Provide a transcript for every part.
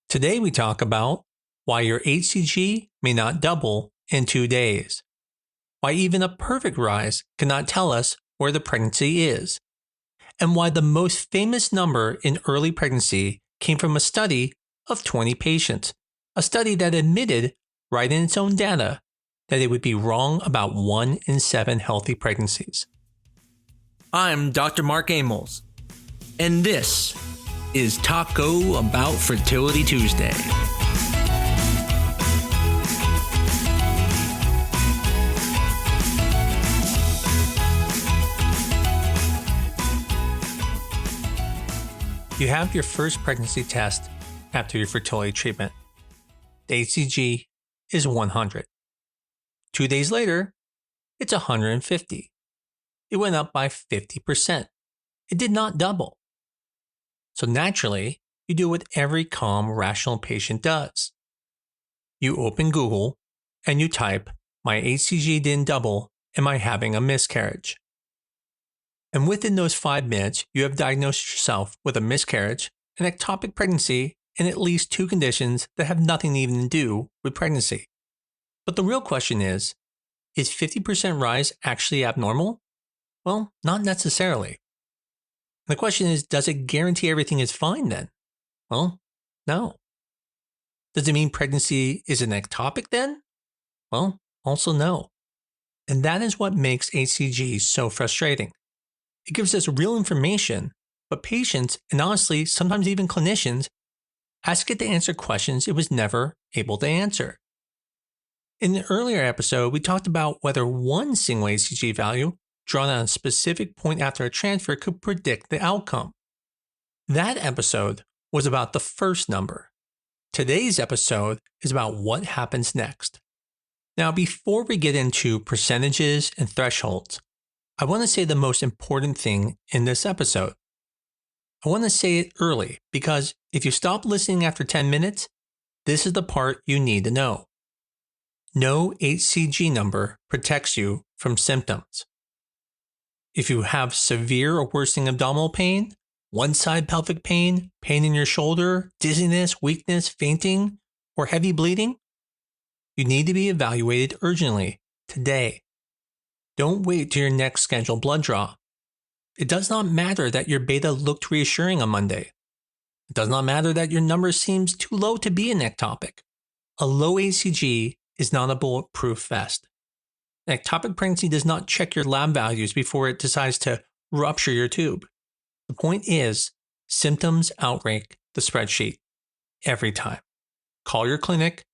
Today we talk about why your hCG may not double in 2 days, why even a perfect rise cannot tell us where the pregnancy is, and why the most famous number in early pregnancy came from a study of 20 patients, a study that admitted right in its own data that it would be wrong about 1 in 7 healthy pregnancies. I'm Dr. Mark Amols, and this is Taco About Fertility Tuesday. You have your first pregnancy test after your fertility treatment. The hCG is 100. 2 days later, it's 150. It went up by 50%. It did not double. So naturally, you do what every calm, rational patient does. You open Google and you type, "My hCG didn't double. Am I having a miscarriage?" And within those 5 minutes, you have diagnosed yourself with a miscarriage, an ectopic pregnancy, and at least 2 conditions that have nothing even to do with pregnancy. But the real question is 50% rise actually abnormal? Well, not necessarily. The question is, does it guarantee everything is fine then? Well, no. Does it mean pregnancy is an ectopic then? Well, also no. And that is what makes hCG so frustrating. It gives us real information, but patients, and honestly, sometimes even clinicians, ask it to answer questions it was never able to answer. In an earlier episode, we talked about whether one single hCG value drawn on a specific point after a transfer could predict the outcome. That episode was about the first number. Today's episode is about what happens next. Now, before we get into percentages and thresholds, I want to say the most important thing in this episode. I want to say it early because if you stop listening after 10 minutes, this is the part you need to know. No hCG number protects you from symptoms. If you have severe or worsening abdominal pain, one-side pelvic pain, pain in your shoulder, dizziness, weakness, fainting, or heavy bleeding, you need to be evaluated urgently, today. Don't wait till your next scheduled blood draw. It does not matter that your beta looked reassuring on Monday. It does not matter that your number seems too low to be an ectopic. A low hCG is not a bulletproof vest. An ectopic pregnancy does not check your lab values before it decides to rupture your tube. The point is, symptoms outrank the spreadsheet every time. Call your clinic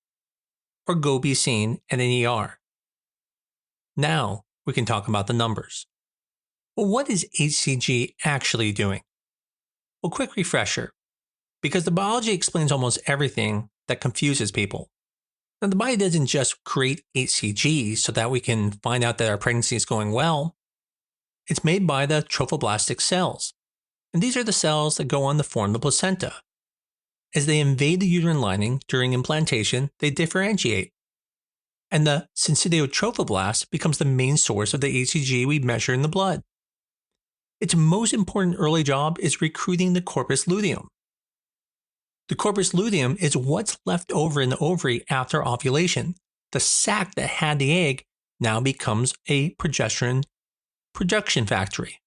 or go be seen at an ER. Now we can talk about the numbers. Well, what is hCG actually doing? Well, quick refresher, because the biology explains almost everything that confuses people. Now, the body doesn't just create hCG so that we can find out that our pregnancy is going well. It's made by the trophoblastic cells. And these are the cells that go on to form the placenta. As they invade the uterine lining during implantation, they differentiate. And the syncytiotrophoblasts becomes the main source of the hCG we measure in the blood. Its most important early job is recruiting the corpus luteum. The corpus luteum is what's left over in the ovary after ovulation. The sac that had the egg now becomes a progesterone production factory.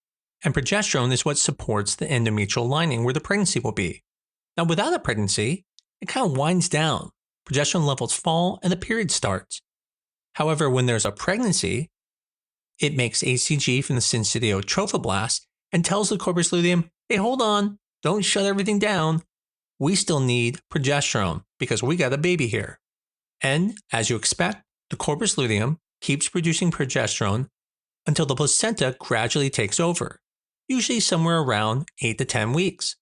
And progesterone is what supports the endometrial lining where the pregnancy will be. Now, without a pregnancy, it kind of winds down. Progesterone levels fall and the period starts. However, when there's a pregnancy, it makes hCG from the syncytiotrophoblasts and tells the corpus luteum, hey, hold on, don't shut everything down. We still need progesterone because we got a baby here. And as you expect, the corpus luteum keeps producing progesterone until the placenta gradually takes over, usually somewhere around 8 to 10 weeks.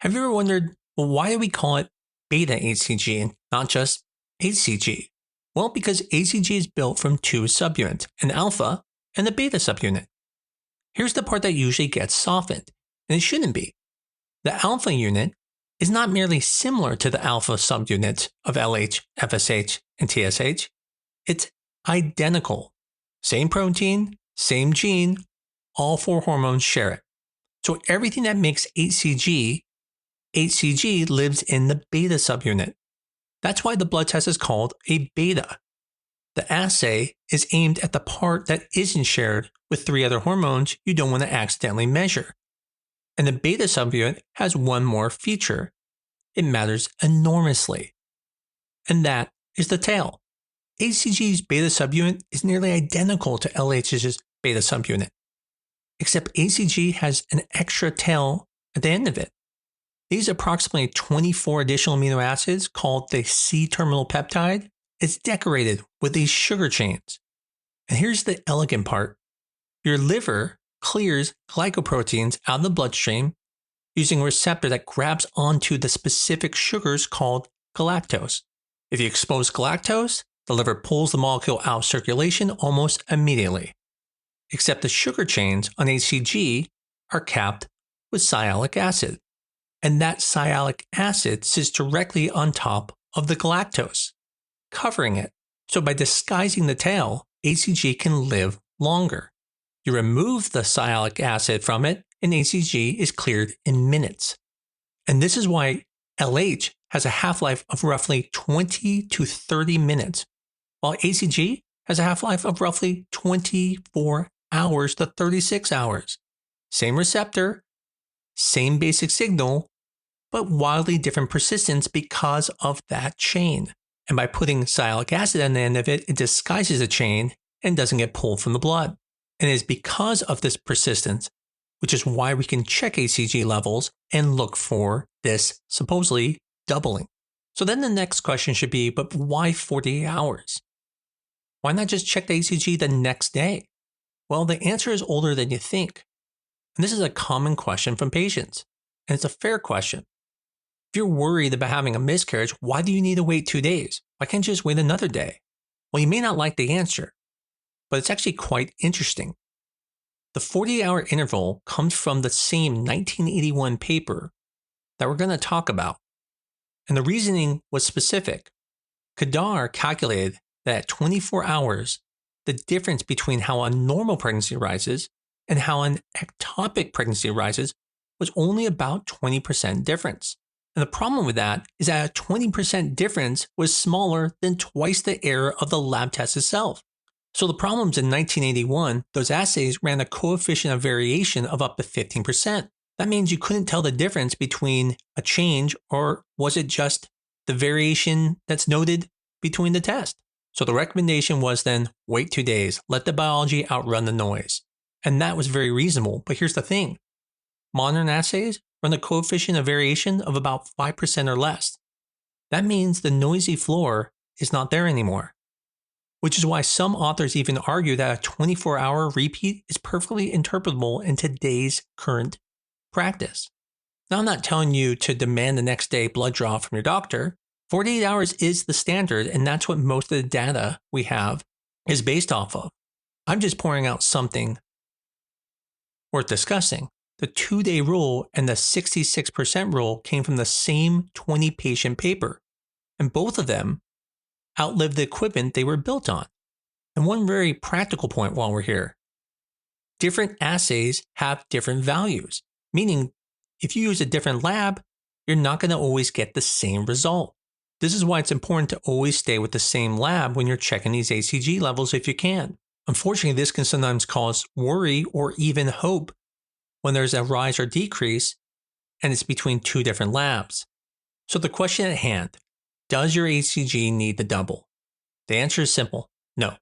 Have you ever wondered, well, why do we call it beta hCG and not just hCG? Well, because hCG is built from 2 subunits, an alpha and a beta subunit. Here's the part that usually gets softened, and it shouldn't be. The alpha unit is not merely similar to the alpha subunits of LH, FSH, and TSH. It's identical. Same protein, same gene, all 4 hormones share it. So everything that makes hCG hCG lives in the beta subunit. That's why the blood test is called a beta. The assay is aimed at the part that isn't shared with 3 other hormones you don't want to accidentally measure. And the beta subunit has one more feature. It matters enormously. And that is the tail. hCG's beta subunit is nearly identical to LH's beta subunit, except hCG has an extra tail at the end of it. These approximately 24 additional amino acids, called the C-terminal peptide, is decorated with these sugar chains. And here's the elegant part. Your liver clears glycoproteins out of the bloodstream using a receptor that grabs onto the specific sugars called galactose. If you expose galactose, the liver pulls the molecule out of circulation almost immediately. Except the sugar chains on hCG are capped with sialic acid. And that sialic acid sits directly on top of the galactose, covering it. So by disguising the tail, hCG can live longer. You remove the sialic acid from it, and hCG is cleared in minutes. And this is why LH has a half-life of roughly 20 to 30 minutes, while hCG has a half-life of roughly 24 hours to 36 hours. Same receptor, same basic signal, but wildly different persistence because of that chain. And by putting sialic acid on the end of it, it disguises the chain and doesn't get pulled from the blood. And it is because of this persistence, which is why we can check hCG levels and look for this supposedly doubling. So then the next question should be, but why 48 hours? Why not just check the hCG the next day? Well, the answer is older than you think. And this is a common question from patients. And it's a fair question. If you're worried about having a miscarriage, why do you need to wait 2 days? Why can't you just wait another day? Well, you may not like the answer, but it's actually quite interesting. The 48-hour interval comes from the same 1981 paper that we're going to talk about. And the reasoning was specific. Kadar calculated that at 24 hours, the difference between how a normal pregnancy arises and how an ectopic pregnancy arises was only about 20% difference. And the problem with that is that a 20% difference was smaller than twice the error of the lab test itself. So the problems in 1981, those assays ran a coefficient of variation of up to 15%. That means you couldn't tell the difference between a change, or was it just the variation that's noted between the test? So the recommendation was then wait 2 days, let the biology outrun the noise. And that was very reasonable. But here's the thing. Modern assays run a coefficient of variation of about 5% or less. That means the noisy floor is not there anymore. Which is why some authors even argue that a 24-hour repeat is perfectly interpretable in today's current practice. Now, I'm not telling you to demand the next day blood draw from your doctor. 48 hours is the standard, and that's what most of the data we have is based off of. I'm just pouring out something worth discussing. The 2-day rule and the 66% rule came from the same 20-patient paper, and both of them outlived the equipment they were built on. And one very practical point while we're here. Different assays have different values, meaning if you use a different lab, you're not going to always get the same result. This is why it's important to always stay with the same lab when you're checking these hCG levels if you can. Unfortunately, this can sometimes cause worry or even hope when there's a rise or decrease and it's between 2 different labs. So the question at hand, does your hCG need to double? The answer is simple, no.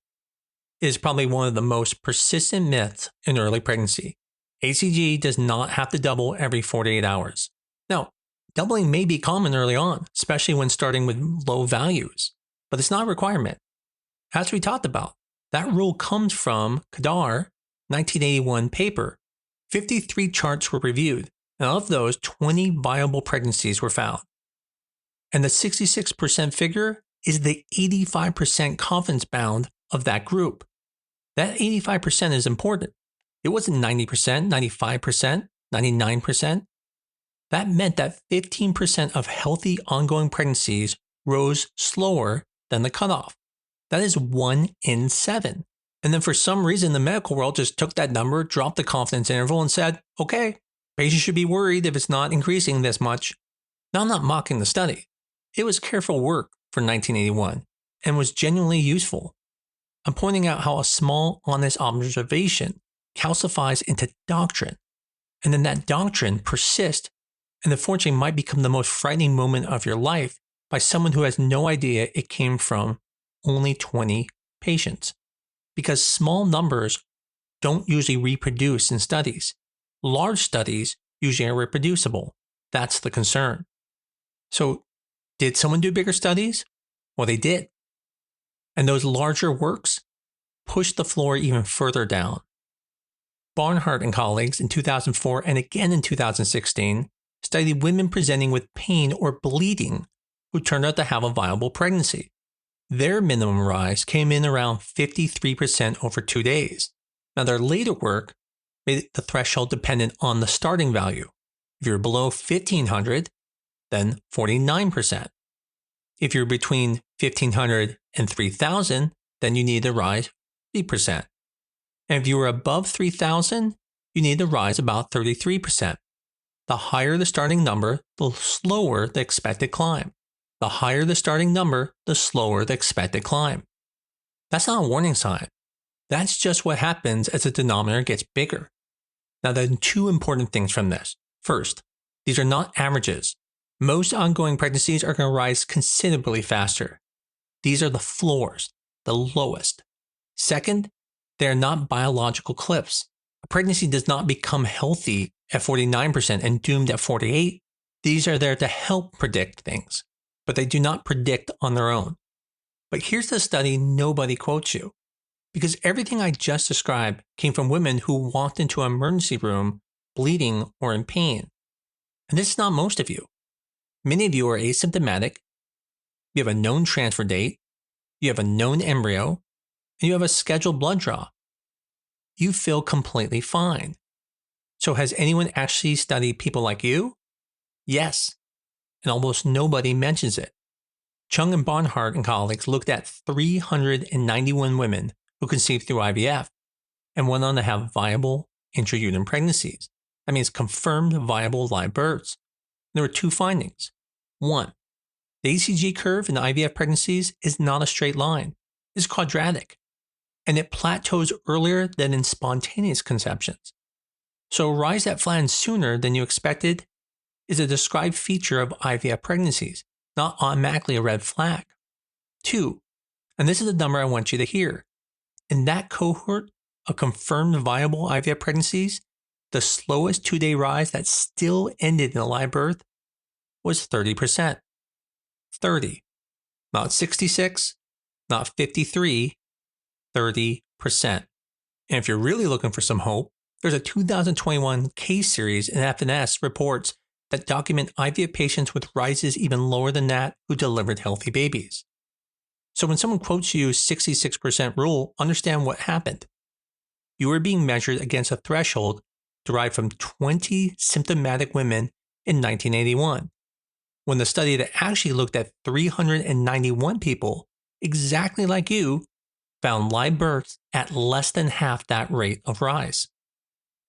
It is probably one of the most persistent myths in early pregnancy. hCG does not have to double every 48 hours. Now, doubling may be common early on, especially when starting with low values, but it's not a requirement. As we talked about, that rule comes from Kadar 1981 paper. 53 charts were reviewed, and of those, 20 viable pregnancies were found. And the 66% figure is the 85% confidence bound of that group. That 85% is important. It wasn't 90%, 95%, 99%. That meant that 15% of healthy ongoing pregnancies rose slower than the cutoff. That is 1 in 7. And then for some reason, the medical world just took that number, dropped the confidence interval, and said, okay, patients should be worried if it's not increasing this much. Now, I'm not mocking the study. It was careful work for 1981 and was genuinely useful. I'm pointing out how a small, honest observation calcifies into doctrine, and then that doctrine persists and unfortunately might become the most frightening moment of your life by someone who has no idea it came from only 20 patients. Because small numbers don't usually reproduce in studies. Large studies usually are reproducible. That's the concern. So, did someone do bigger studies? Well, they did. And those larger works pushed the floor even further down. Barnhart and colleagues in 2004 and again in 2016 studied women presenting with pain or bleeding who turned out to have a viable pregnancy. Their minimum rise came in around 53% over 2 days. Now, their later work made the threshold dependent on the starting value. If you're below 1,500, then 49%. If you're between 1,500 and 3,000, then you need to rise 3%. And if you were above 3,000, you need to rise about 33%. The higher the starting number, the slower the expected climb. The higher the starting number, the slower the expected climb. That's not a warning sign. That's just what happens as the denominator gets bigger. Now, there are two important things from this. First, these are not averages. Most ongoing pregnancies are going to rise considerably faster. These are the floors, the lowest. Second, they are not biological cliffs. A pregnancy does not become healthy at 49% and doomed at 48%. These are there to help predict things, but they do not predict on their own. But here's the study nobody quotes you, because everything I just described came from women who walked into an emergency room bleeding or in pain. And this is not most of you. Many of you are asymptomatic, you have a known transfer date, you have a known embryo, and you have a scheduled blood draw. You feel completely fine. So has anyone actually studied people like you? Yes, and almost nobody mentions it. Chung and Barnhart and colleagues looked at 391 women who conceived through IVF and went on to have viable intrauterine pregnancies. That means confirmed viable live births. There were two findings. One, the hCG curve in IVF pregnancies is not a straight line. It's quadratic, and it plateaus earlier than in spontaneous conceptions. So a rise that flattens sooner than you expected is a described feature of IVF pregnancies, not automatically a red flag. Two, and this is the number I want you to hear. In that cohort of confirmed viable IVF pregnancies, the slowest 2-day rise that still ended in a live birth was 30%. 30. Not 66, not 53, 30%. And if you're really looking for some hope, there's a 2021 case series in FNS reports that document IVF patients with rises even lower than that who delivered healthy babies. So when someone quotes you 66% rule, understand what happened. You are being measured against a threshold derived from 20 symptomatic women in 1981, when the study that actually looked at 391 people exactly like you found live births at less than half that rate of rise.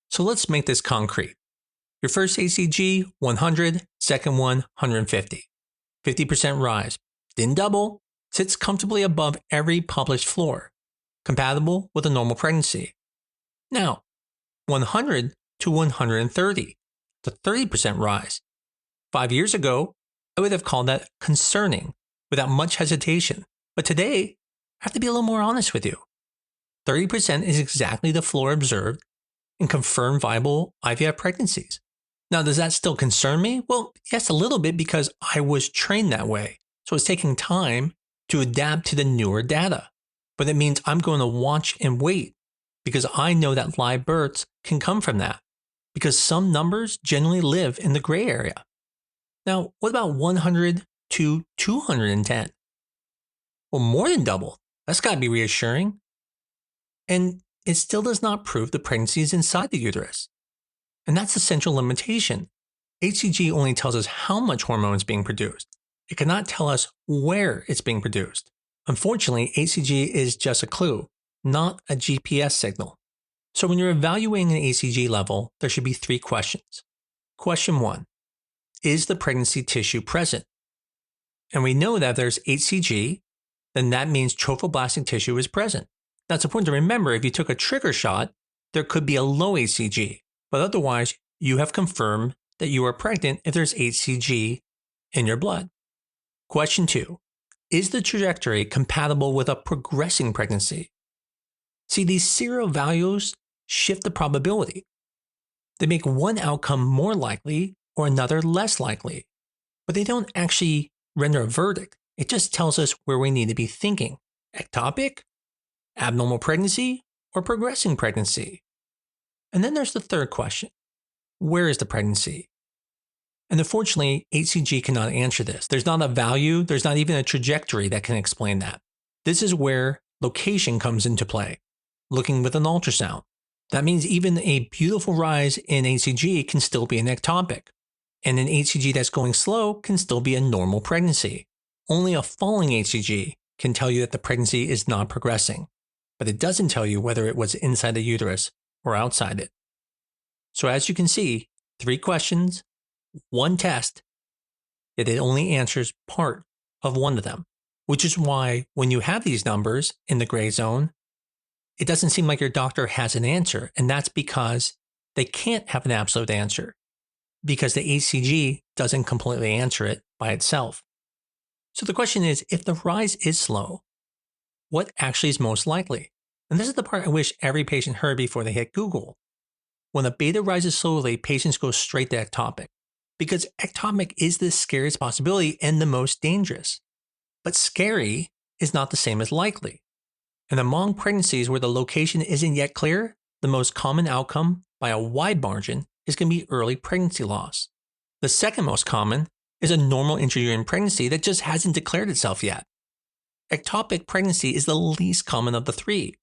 So let's make this concrete. Your first hCG, 100, second one, 150. 50% rise. Didn't double, sits comfortably above every published floor, compatible with a normal pregnancy. Now, 100 to 130, the 30% rise. 5 years ago, I would have called that concerning without much hesitation. But today, I have to be a little more honest with you. 30% is exactly the floor observed in confirmed viable IVF pregnancies. Now, does that still concern me? Well, yes, a little bit, because I was trained that way. So it's taking time to adapt to the newer data. But it means I'm going to watch and wait, because I know that live births can come from that, because some numbers generally live in the gray area. Now, what about 100 to 210? Well, more than double. That's got to be reassuring. And it still does not prove the pregnancy is inside the uterus. And that's the central limitation. hCG only tells us how much hormone is being produced. It cannot tell us where it's being produced. Unfortunately, hCG is just a clue, not a GPS signal. So when you're evaluating an hCG level, there should be 3 questions. Question 1. is the pregnancy tissue present? And we know that if there's hCG, then that means trophoblastic tissue is present. Now it's important to remember if you took a trigger shot, there could be a low hCG, but otherwise you have confirmed that you are pregnant if there's hCG in your blood. Question 2. Is the trajectory compatible with a progressing pregnancy? See, these serial values shift the probability. They make one outcome more likely or another less likely, but they don't actually render a verdict. It just tells us where we need to be thinking. Ectopic, abnormal pregnancy, or progressing pregnancy? And then there's the third question. Where is the pregnancy? And unfortunately, hCG cannot answer this. There's not a value, there's not even a trajectory that can explain that. This is where location comes into play, looking with an ultrasound. That means even a beautiful rise in hCG can still be an ectopic, and an hCG that's going slow can still be a normal pregnancy. Only a falling hCG can tell you that the pregnancy is not progressing, but it doesn't tell you whether it was inside the uterus or outside it. So as you can see, 3 questions, 1 test, yet it only answers part of one of them, which is why when you have these numbers in the gray zone, it doesn't seem like your doctor has an answer, and that's because they can't have an absolute answer, because the hCG doesn't completely answer it by itself. So the question is, if the rise is slow, what actually is most likely? And this is the part I wish every patient heard before they hit Google. When a beta rises slowly, patients go straight to ectopic, because ectopic is the scariest possibility and the most dangerous. But scary is not the same as likely. And among pregnancies where the location isn't yet clear, the most common outcome by a wide margin is going to be early pregnancy loss. The second most common is a normal intrauterine pregnancy that just hasn't declared itself yet. Ectopic pregnancy is the least common of the 3.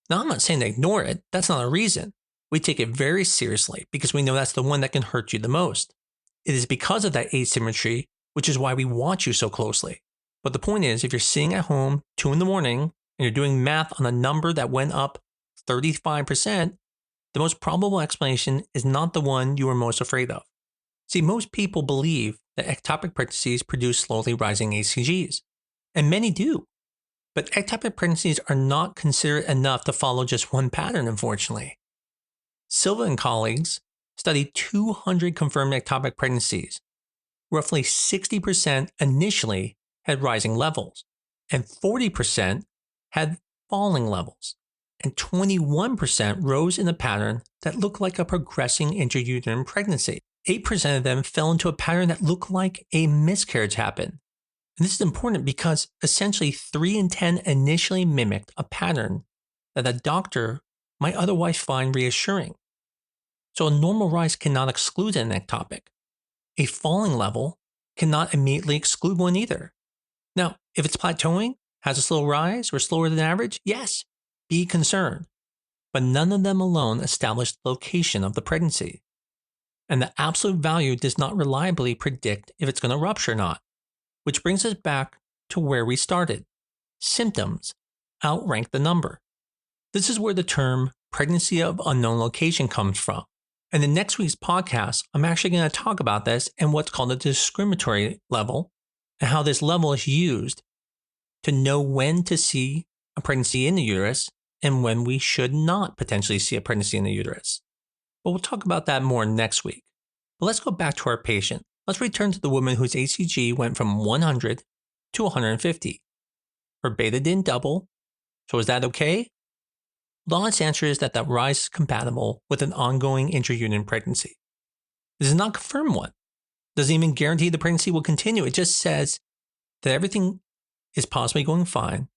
Now, I'm not saying to ignore it, that's not a reason. We take it very seriously because we know that's the one that can hurt you the most. It is because of that asymmetry, which is why we watch you so closely. But the point is, if you're sitting at home 2 in the morning and you're doing math on a number that went up 35%, the most probable explanation is not the one you are most afraid of. See, most people believe that ectopic pregnancies produce slowly rising hCGs, and many do. But ectopic pregnancies are not considered enough to follow just one pattern, unfortunately. Silva and colleagues studied 200 confirmed ectopic pregnancies. Roughly 60% initially had rising levels, and 40% had falling levels, and 21% rose in a pattern that looked like a progressing intrauterine pregnancy. 8% of them fell into a pattern that looked like a miscarriage happened. And this is important because essentially 3 in 10 initially mimicked a pattern that a doctor might otherwise find reassuring. So a normal rise cannot exclude an ectopic. A falling level cannot immediately exclude one either. Now, if it's plateauing, has a slow rise, or slower than average, yes, be concerned. But none of them alone established the location of the pregnancy. And the absolute value does not reliably predict if it's going to rupture or not. Which brings us back to where we started. Symptoms outrank the number. This is where the term pregnancy of unknown location comes from. And in next week's podcast, I'm actually going to talk about this and what's called a discriminatory level, and how this level is used to know when to see a pregnancy in the uterus and when we should not potentially see a pregnancy in the uterus. But we'll talk about that more next week. But let's go back to our patient. Let's return to the woman whose hCG went from 100 to 150. Her beta didn't double, so is that okay? The honest answer is that rise is compatible with an ongoing intrauterine pregnancy. This is not confirmed one. Doesn't even guarantee the pregnancy will continue. It just says that everything is possibly going fine,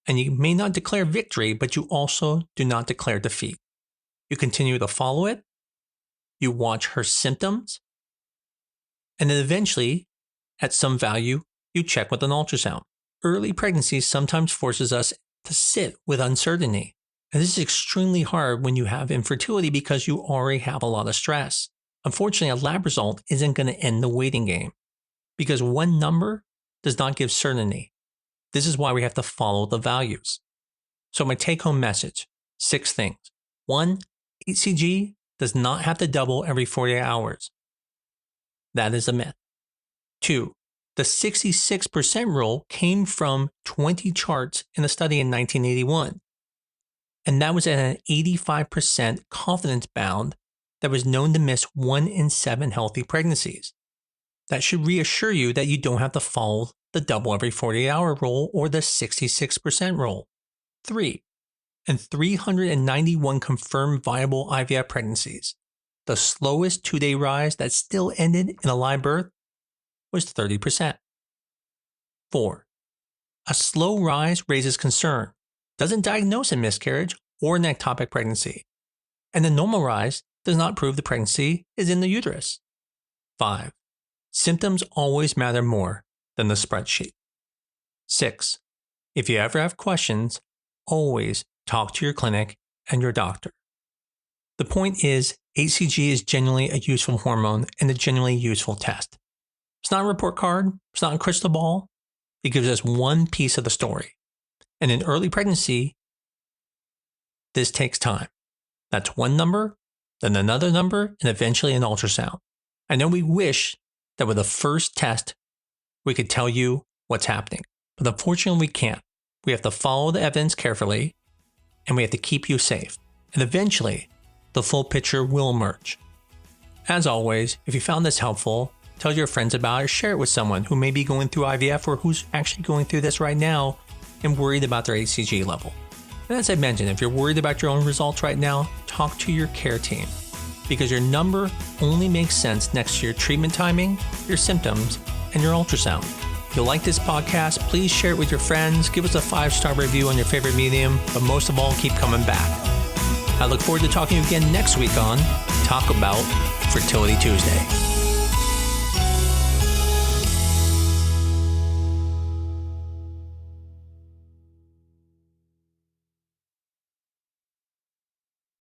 and you may not declare victory, but you also do not declare defeat. You continue to follow it, you watch her symptoms, and then eventually, at some value, you check with an ultrasound. Early pregnancy sometimes forces us to sit with uncertainty. And this is extremely hard when you have infertility because you already have a lot of stress. Unfortunately, a lab result isn't going to end the waiting game because one number does not give certainty. This is why we have to follow the values. So my take-home message, 6 things. 1, hCG does not have to double every 48 hours. That is a myth. 2. The 66% rule came from 20 charts in a study in 1981. And that was at an 85% confidence bound that was known to miss 1 in 7 healthy pregnancies. That should reassure you that you don't have to follow the double every 48-hour rule or the 66% rule. 3. In 391 confirmed viable IVF pregnancies, the slowest 2-day rise that still ended in a live birth was 30%. 4. A slow rise raises concern, doesn't diagnose a miscarriage or an ectopic pregnancy, and the normal rise does not prove the pregnancy is in the uterus. 5. Symptoms always matter more than the spreadsheet. 6. If you ever have questions, always talk to your clinic and your doctor. The point is, hCG is genuinely a useful hormone and a genuinely useful test. It's not a report card, it's not a crystal ball. It gives us one piece of the story. And in early pregnancy, this takes time. That's one number, then another number, and eventually an ultrasound. I know we wish that with the first test, we could tell you what's happening, but unfortunately we can't. We have to follow the evidence carefully, and we have to keep you safe. And eventually, the full picture will emerge. As always, if you found this helpful, tell your friends about it or share it with someone who may be going through IVF or who's actually going through this right now and worried about their hCG level. And as I mentioned, if you're worried about your own results right now, talk to your care team, because your number only makes sense next to your treatment timing, your symptoms, and your ultrasound. If you like this podcast, please share it with your friends, give us a 5-star review on your favorite medium, but most of all, keep coming back. I look forward to talking to you again next week on Talk About Fertility Tuesday.